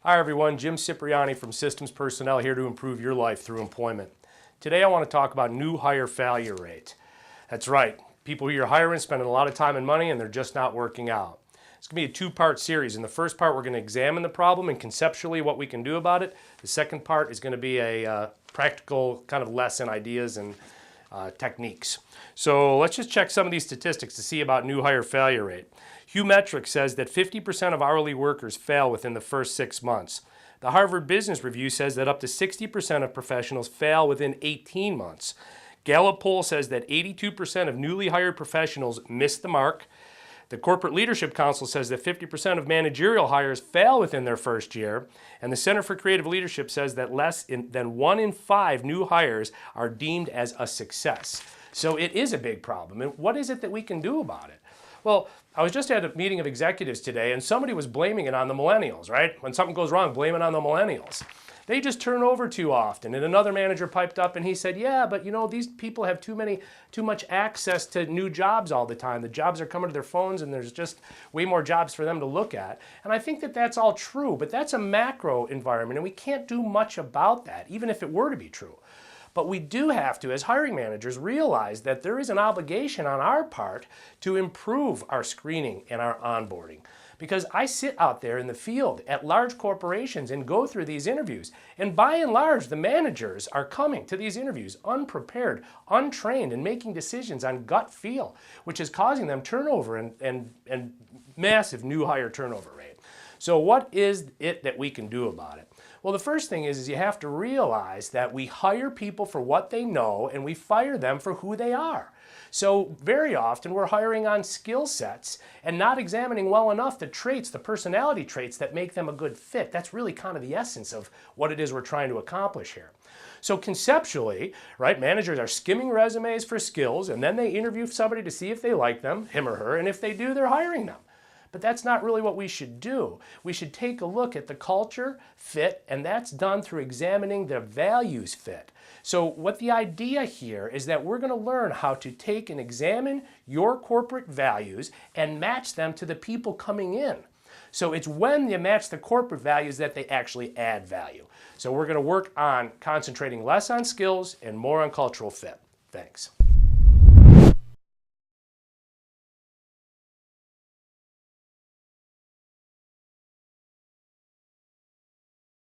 Hi everyone, Jim Cipriani from Systems Personnel here to improve your life through employment. Today I want to talk about new hire failure rate. That's right, people you're hiring spending a lot of time and money and they're just not working out. It's going to be a two-part series. In the first part we're going to examine the problem and conceptually what we can do about it. The second part is going to be a practical kind of lesson, ideas and techniques. So let's just check some of these statistics to see about new hire failure rate. Humetrics says that 50% of hourly workers fail within the first 6 months. The Harvard Business Review says that up to 60% of professionals fail within 18 months. Gallop poll says that 82% of newly hired professionals miss the mark. The Corporate Leadership Council says that 50% of managerial hires fail within their first year. And the Center for Creative Leadership says that less than 1 in 5 new hires are deemed as a success. So it is a big problem. And what is it that we can do about it? Well, I was just at a meeting of executives today and somebody was blaming it on the Millennials, right? When something goes wrong, blame it on the Millennials. They just turn over too often. And another manager piped up and he said, yeah, but you know, these people have too much access to new jobs all the time. The jobs are coming to their phones and there's just way more jobs for them to look at. And I think that that's all true, but that's a macro environment and we can't do much about that, even if it were to be true. But we do have to, as hiring managers, realize that there is an obligation on our part to improve our screening and our onboarding. Because I sit out there in the field at large corporations and go through these interviews. And by and large, the managers are coming to these interviews unprepared, untrained, and making decisions on gut feel, which is causing them turnover and massive new hire turnover rate. So what is it that we can do about it? Well, the first thing is you have to realize that we hire people for what they know and we fire them for who they are. So very often we're hiring on skill sets and not examining well enough the traits, the personality traits that make them a good fit. That's really kind of the essence of what it is we're trying to accomplish here. So conceptually, right, managers are skimming resumes for skills and then they interview somebody to see if they like them, him or her, and if they do, they're hiring them. But that's not really what we should do. We should take a look at the culture fit, and that's done through examining the values fit. So what the idea here is that we're going to learn how to take and examine your corporate values and match them to the people coming in. So it's when you match the corporate values that they actually add value. So we're going to work on concentrating less on skills and more on cultural fit. Thanks.